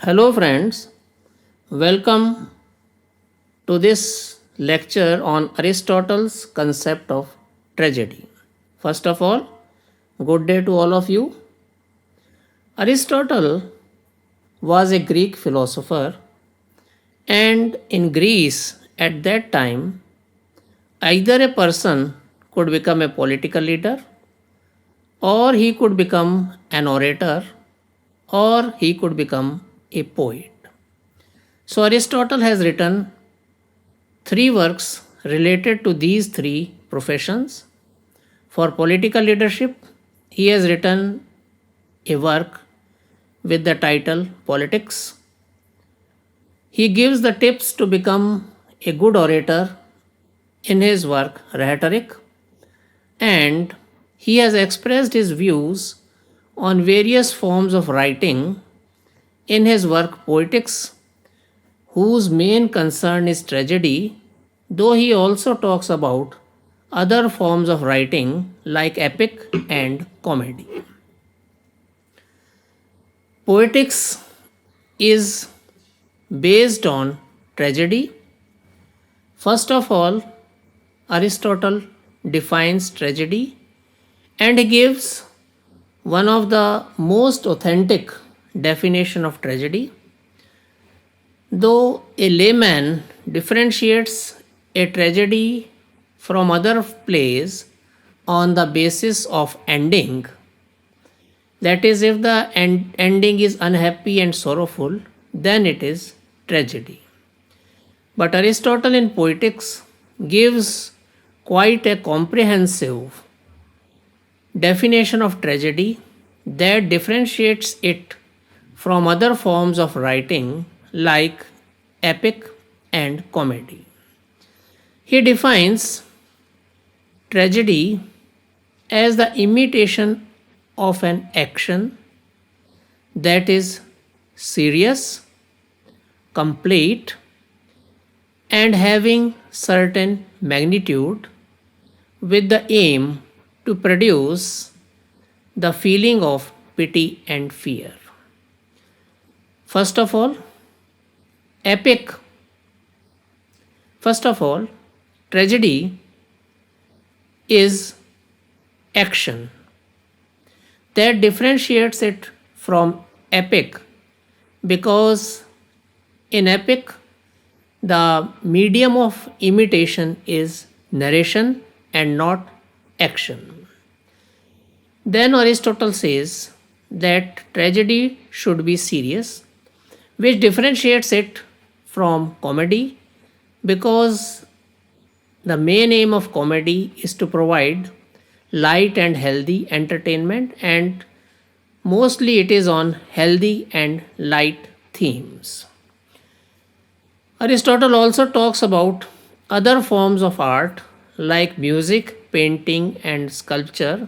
Hello, friends. Welcome to this lecture on Aristotle's concept of tragedy. First of all, good day to all of you. Aristotle was a Greek philosopher, and in Greece at that time, either a person could become a political leader, or he could become an orator, or he could become a poet. So, Aristotle has written three works related to these three professions. For political leadership, he has written a work with the title Politics. He gives the tips to become a good orator in his work Rhetoric, and he has expressed his views on various forms of writing in his work Poetics, whose main concern is tragedy, though he also talks about other forms of writing like epic and comedy. Poetics is based on tragedy. First of all, Aristotle defines tragedy and he gives one of the most authentic definition of tragedy. Though a layman differentiates a tragedy from other plays on the basis of ending, that is, if the ending is unhappy and sorrowful, then it is tragedy. But Aristotle in Poetics gives quite a comprehensive definition of tragedy that differentiates it from other forms of writing like epic and comedy. He defines tragedy as the imitation of an action that is serious, complete, and having certain magnitude with the aim to produce the feeling of pity and fear. First of all, epic. First of all, tragedy is action that differentiates it from epic because in epic the medium of imitation is narration and not action. Then Aristotle says that tragedy should be serious, which differentiates it from comedy because the main aim of comedy is to provide light and healthy entertainment, and mostly it is on healthy and light themes. Aristotle also talks about other forms of art like music, painting, and sculpture,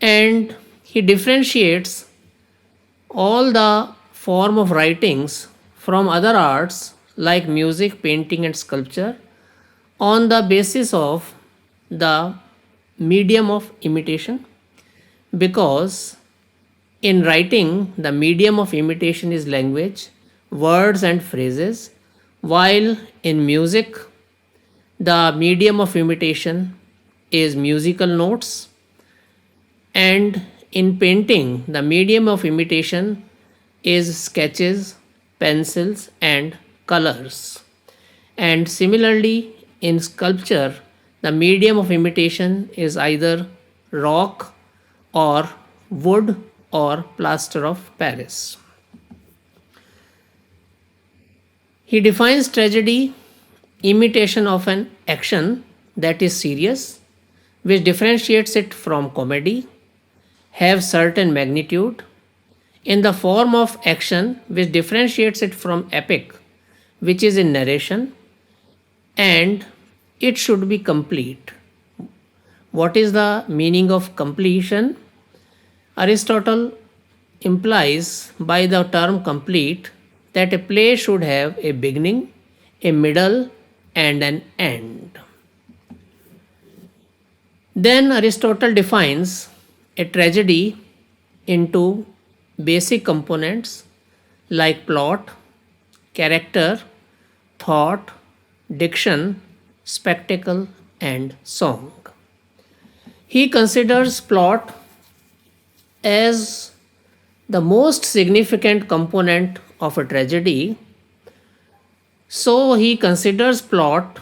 and he differentiates all the form of writings from other arts like music, painting, and sculpture on the basis of the medium of imitation because in writing the medium of imitation is language, words, and phrases, while in music the medium of imitation is musical notes, and in painting the medium of imitation is sketches, pencils, and colors. And similarly, in sculpture, the medium of imitation is either rock or wood or plaster of Paris. He defines tragedy imitation of an action that is serious, which differentiates it from comedy, have certain magnitude, in the form of action which differentiates it from epic, which is in narration, and it should be complete. What is the meaning of completion? Aristotle implies by the term complete that a play should have a beginning, a middle, and an end. Then Aristotle defines a tragedy into basic components like plot, character, thought, diction, spectacle, and song. He considers plot as the most significant component of a tragedy, so he considers plot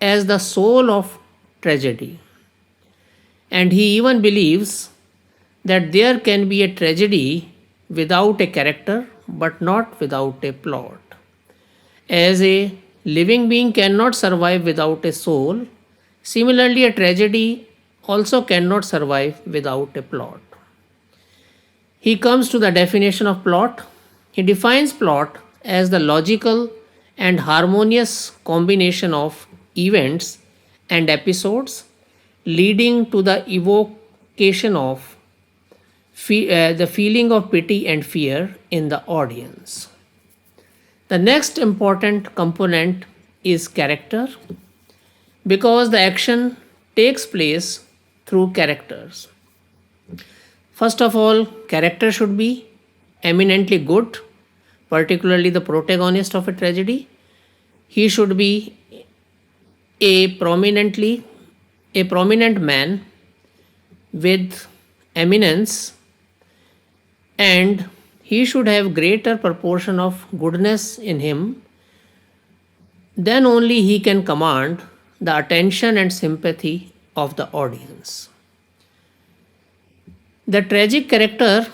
as the soul of tragedy. And he even believes that there can be a tragedy without a character but not without a plot. As a living being cannot survive without a soul, similarly, a tragedy also cannot survive without a plot. He comes to the definition of plot. He defines plot as the logical and harmonious combination of events and episodes leading to the evocation of the feeling of pity and fear in the audience. The next important component is character because the action takes place through characters. First of all, character should be eminently good, particularly the protagonist of a tragedy. He should be a prominently a prominent man with eminence, and he should have greater proportion of goodness in him. Then only he can command the attention and sympathy of the audience. The tragic character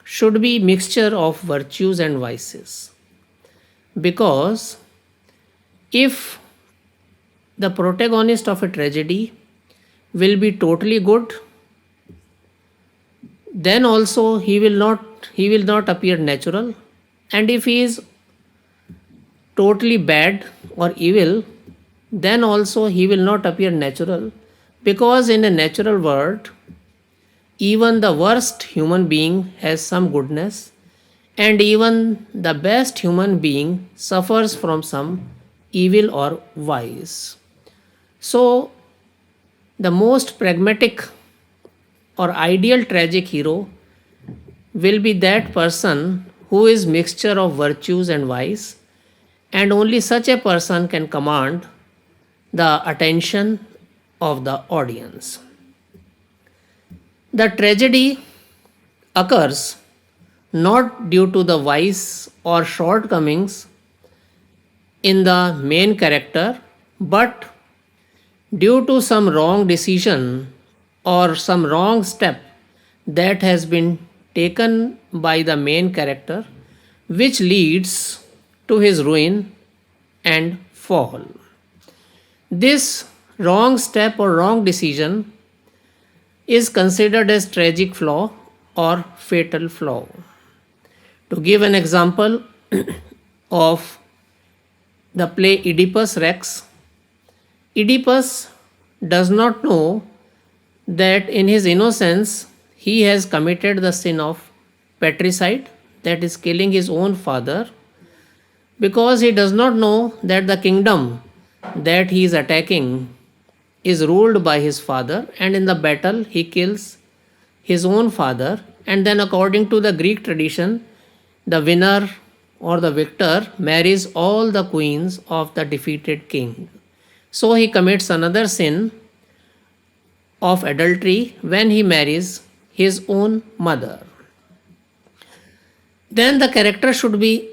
should be mixture of virtues and vices because if the protagonist of a tragedy will be totally good, then also he will not appear natural, and if he is totally bad or evil, then also he will not appear natural, because in a natural world even the worst human being has some goodness, and even the best human being suffers from some evil or vice. So the most pragmatic or ideal tragic hero will be that person who is mixture of virtues and vice, and only such a person can command the attention of the audience. The tragedy occurs not due to the vice or shortcomings in the main character, but due to some wrong decision or some wrong step that has been taken by the main character, which leads to his ruin and fall. This wrong step or wrong decision is considered as tragic flaw or fatal flaw. To give an example of the play Oedipus Rex, Oedipus does not know that in his innocence he has committed the sin of patricide, that is, killing his own father, because he does not know that the kingdom that he is attacking is ruled by his father, and in the battle he kills his own father, and then according to the Greek tradition, the winner or the victor marries all the queens of the defeated king. So he commits another sin of adultery when he marries his own mother. Then the character should be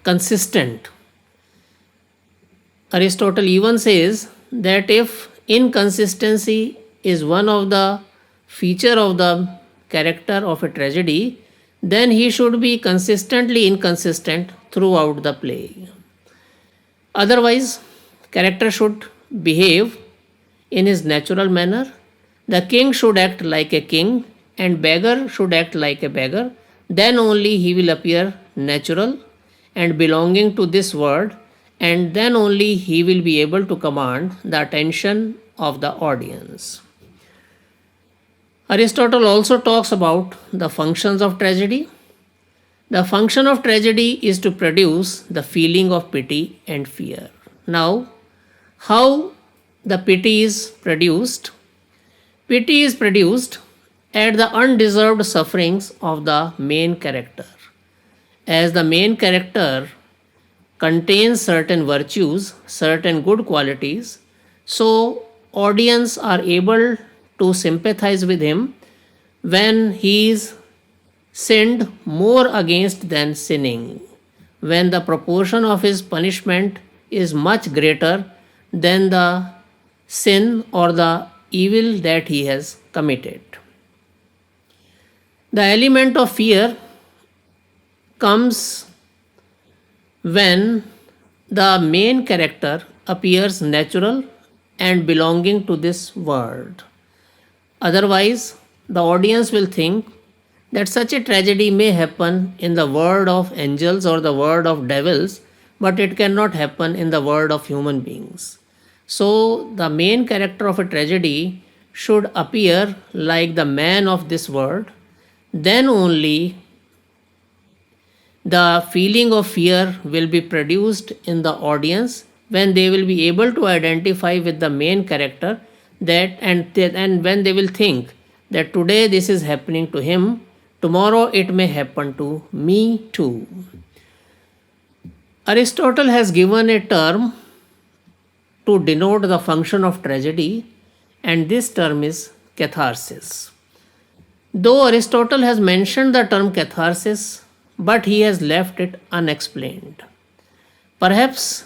consistent. Aristotle even says that if inconsistency is one of the feature of the character of a tragedy, then he should be consistently inconsistent throughout the play. Otherwise, character should behave in his natural manner. The king should act like a king and beggar should act like a beggar. Then only he will appear natural and belonging to this world, and then only he will be able to command the attention of the audience. Aristotle also talks about the functions of tragedy. The function of tragedy is to produce the feeling of pity and fear. Now, how the pity is produced? Pity is produced at the undeserved sufferings of the main character. as the main character contains certain virtues, certain good qualities, so audience are able to sympathize with him when he is sinned more against than sinning, when the proportion of his punishment is much greater than the sin or the evil that he has committed. The element of fear comes when the main character appears natural and belonging to this world. Otherwise, the audience will think that such a tragedy may happen in the world of angels or the world of devils, but it cannot happen in the world of human beings. So, the main character of a tragedy should appear like the man of this world, then only the feeling of fear will be produced in the audience when they will be able to identify with the main character that and when they will think that today this is happening to him, tomorrow it may happen to me too. Aristotle has given a term to denote the function of tragedy, and this term is catharsis. Though Aristotle has mentioned the term catharsis, but he has left it unexplained. Perhaps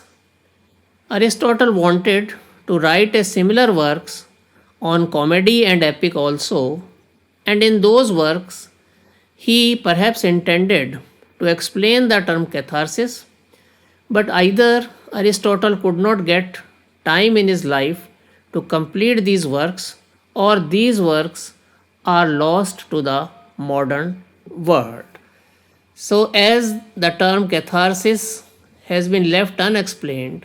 Aristotle wanted to write a similar works on comedy and epic also, and in those works he perhaps intended to explain the term catharsis, but either Aristotle could not get time in his life to complete these works, or these works are lost to the modern world. So, as the term catharsis has been left unexplained,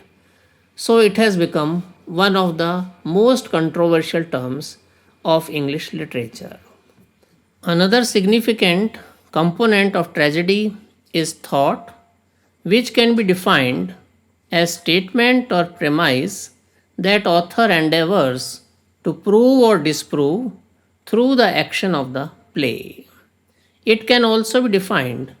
so it has become one of the most controversial terms of English literature. Another significant component of tragedy is thought, which can be defined as statement or premise that author endeavors to prove or disprove through the action of the play. It can also be defined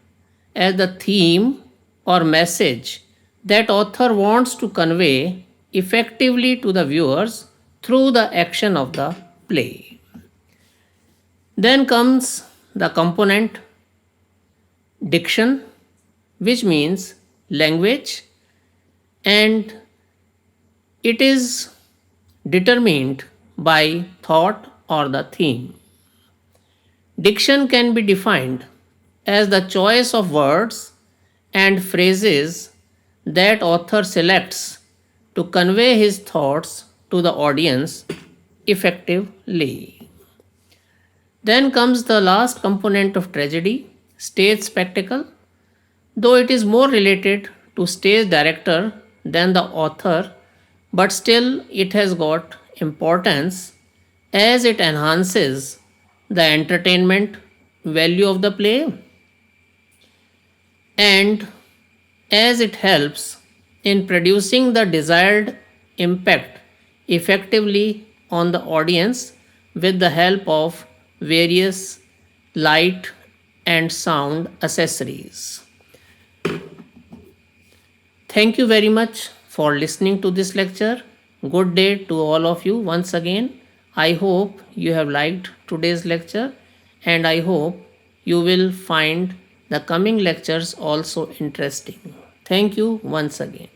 as the theme or message that author wants to convey effectively to the viewers through the action of the play. Then comes the component diction, which means language, and it is determined by thought or the theme. Diction can be defined as the choice of words and phrases that author selects to convey his thoughts to the audience effectively. Then comes the last component of tragedy, stage spectacle. Though it is more related to stage director than the author, but still it has got importance as it enhances the entertainment value of the play and as it helps in producing the desired impact effectively on the audience with the help of various light and sound accessories. Thank you very much for listening to this lecture. Good day to all of you once again. I hope you have liked today's lecture, and I hope you will find the coming lectures also interesting. Thank you once again.